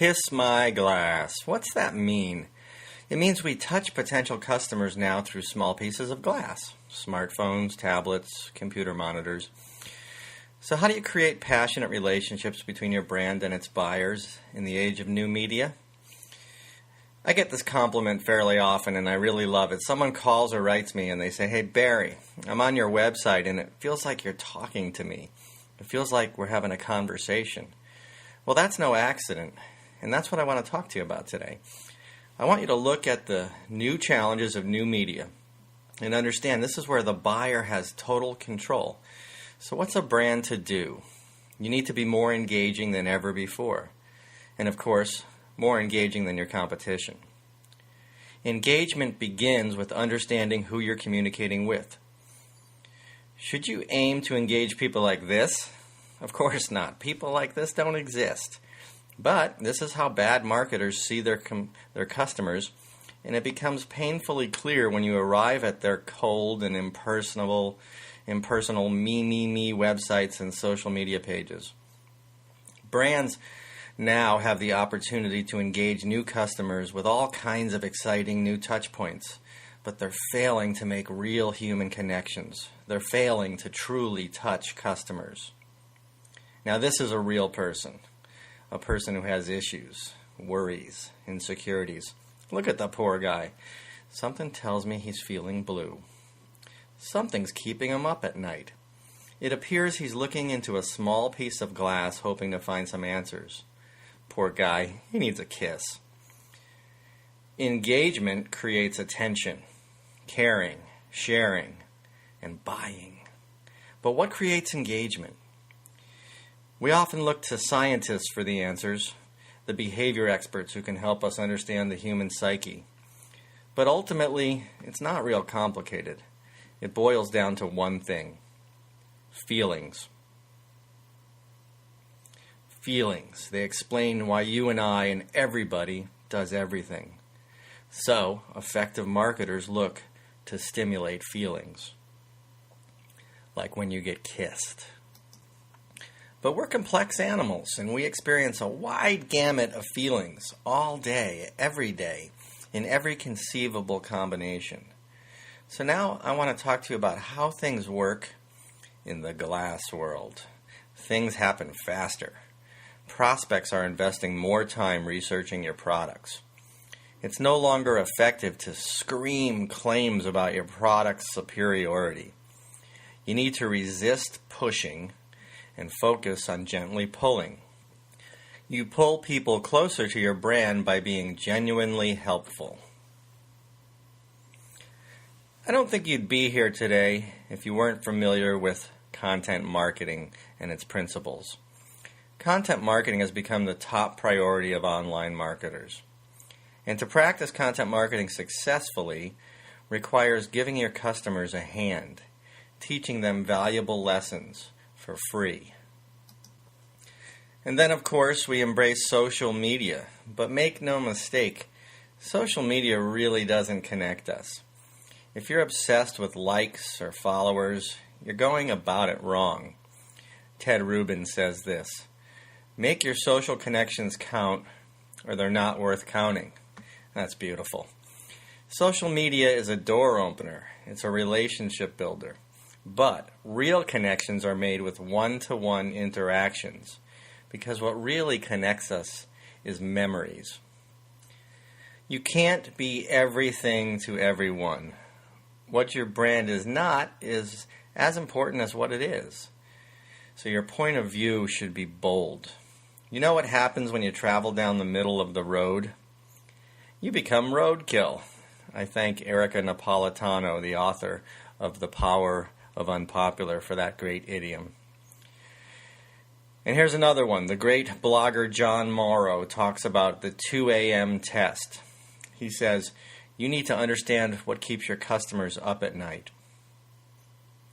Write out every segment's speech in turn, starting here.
Kiss my glass. What's that mean? It means we touch potential customers now through small pieces of glass. Smartphones, tablets, computer monitors. So how do you create passionate relationships between your brand and its buyers in the age of new media? I get this compliment fairly often and I really love it. Someone calls or writes me and they say, "Hey Barry, I'm on your website and it feels like you're talking to me. It feels like we're having a conversation." Well, that's no accident, and that's what I want to talk to you about today. I want you to look at the new challenges of new media and understand this is where the buyer has total control. So what's a brand to do? You need to be more engaging than ever before. And of course, more engaging than your competition. Engagement begins with understanding who you're communicating with. Should you aim to engage people like this? Of course not. People like this don't exist. But this is how bad marketers see their customers, and it becomes painfully clear when you arrive at their cold and impersonal me websites and social media pages. Brands now have the opportunity to engage new customers with all kinds of exciting new touch points, but they're failing to make real human connections. They're failing to truly touch customers. Now, this is a real person, a person who has issues, worries, insecurities. Look at the poor guy. Something tells me he's feeling blue. Something's keeping him up at night. It appears he's looking into a small piece of glass hoping to find some answers. Poor guy, he needs a kiss. Engagement creates attention, caring, sharing, and buying. But what creates engagement? We often look to scientists for the answers, the behavior experts who can help us understand the human psyche. But ultimately, it's not real complicated. It boils down to one thing: feelings. Feelings. They explain why you and I and everybody does everything. So, effective marketers look to stimulate feelings. Like when you get kissed. But we're complex animals, and we experience a wide gamut of feelings all day, in every conceivable combination. So now I want to talk to you about how things work in the glass world. Things happen faster. Prospects are investing more time researching your products. It's no longer effective to scream claims about your product's superiority. You need to resist pushing and focus on gently pulling. You pull people closer to your brand by being genuinely helpful. I don't think you'd be here today if you weren't familiar with content marketing and its principles. Content marketing has become the top priority of online marketers. And to practice content marketing successfully requires giving your customers a hand, teaching them valuable lessons for free. And then, of course, we embrace social media. But make no mistake, social media really doesn't connect us. If you're obsessed with likes or followers, you're going about it wrong. Ted Rubin says this: "Make your social connections count, or they're not worth counting." That's beautiful. Social media is a door opener. It's a relationship builder. But real connections are made with one-to-one interactions, because what really connects us is memories. You can't be everything to everyone. What your brand is not is as important as what it is. So your point of view should be bold. You know what happens when you travel down the middle of the road? You become roadkill. I thank Erica Napolitano, the author of The Power of Unpopular, for that great idiom. And here's another one. The great blogger John Morrow talks about the 2 a.m. test. He says, you need to understand what keeps your customers up at night.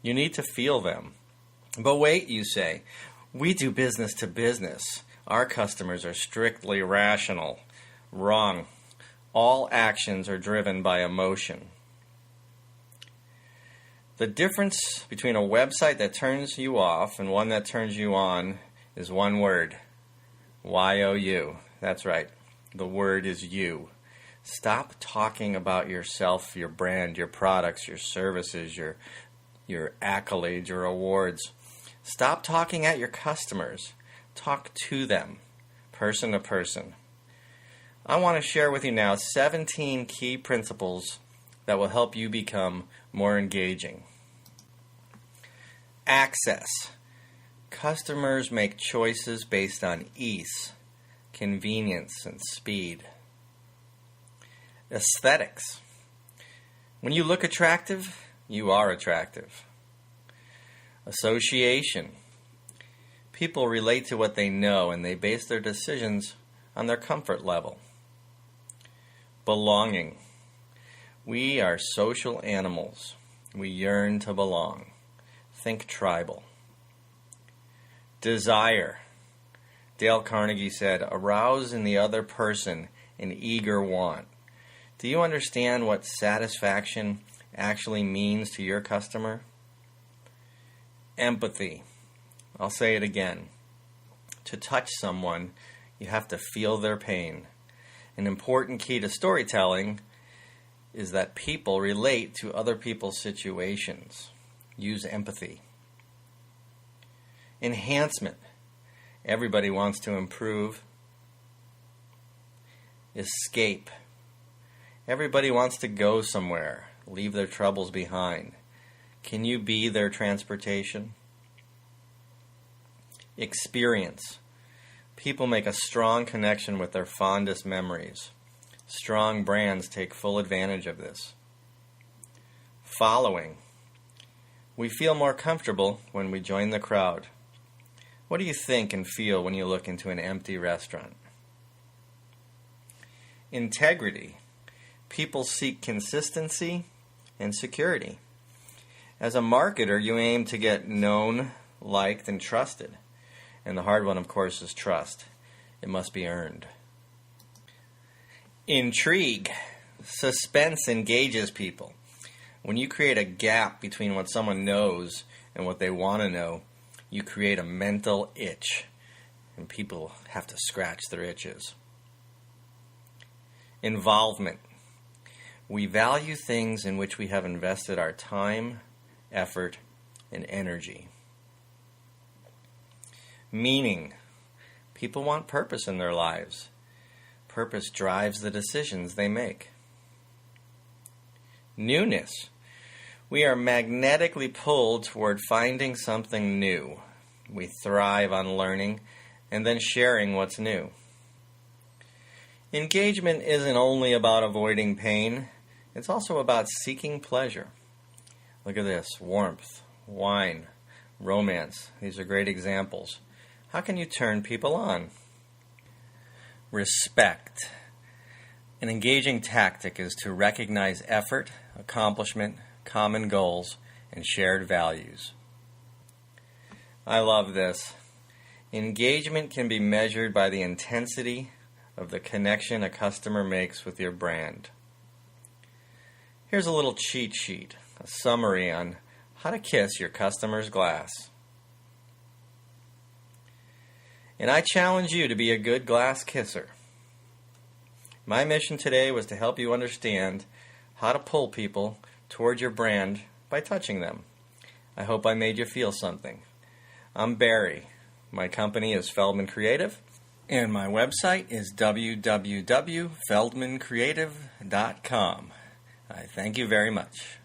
You need to feel them. But wait, you say, we do business to business. Our customers are strictly rational. Wrong. All actions are driven by emotion. The difference between a website that turns you off and one that turns you on is one word: YOU. That's right. The word is you. Stop talking about yourself, your brand, your products, your services, your accolades, your awards. Stop talking at your customers. Talk to them, person to person. I want to share with you now 17 key principles that will help you become more engaging. Access. Customers make choices based on ease, convenience, and speed. Aesthetics. When you look attractive, you are attractive. Association. People relate to what they know and they base their decisions on their comfort level. Belonging. We are social animals. We yearn to belong. Think tribal. Desire. Dale Carnegie said, arouse in the other person an eager want. Do you understand what satisfaction actually means to your customer? Empathy. I'll say it again. To touch someone, you have to feel their pain. An important key to storytelling is that people relate to other people's situations. Use empathy. Enhancement. Everybody wants to improve. Escape. Everybody wants to go somewhere, leave their troubles behind. Can you be their transportation? Experience. People make a strong connection with their fondest memories. Strong brands take full advantage of this. Following. We feel more comfortable when we join the crowd. What do you think and feel when you look into an empty restaurant? Integrity. People seek consistency and security. As a marketer, you aim to get known, liked, and trusted. And the hard one, of course, is trust. It must be earned. Intrigue. Suspense engages people. When you create a gap between what someone knows and what they want to know, you create a mental itch. And people have to scratch their itches. Involvement. We value things in which we have invested our time, effort, and energy. Meaning. People want purpose in their lives. Purpose drives the decisions they make. Newness. We are magnetically pulled toward finding something new. We thrive on learning and then sharing what's new. Engagement isn't only about avoiding pain. It's also about seeking pleasure. Look at this. Warmth, wine, romance. These are great examples. How can you turn people on? Respect. An engaging tactic is to recognize effort, accomplishment, common goals, and shared values. I love this. Engagement can be measured by the intensity of the connection a customer makes with your brand. Here's a little cheat sheet, a summary on how to kiss your customer's glass. And I challenge you to be a good glass kisser. My mission today was to help you understand how to pull people toward your brand by touching them. I hope I made you feel something. I'm Barry. My company is Feldman Creative, and my website is www.feldmancreative.com. I thank you very much.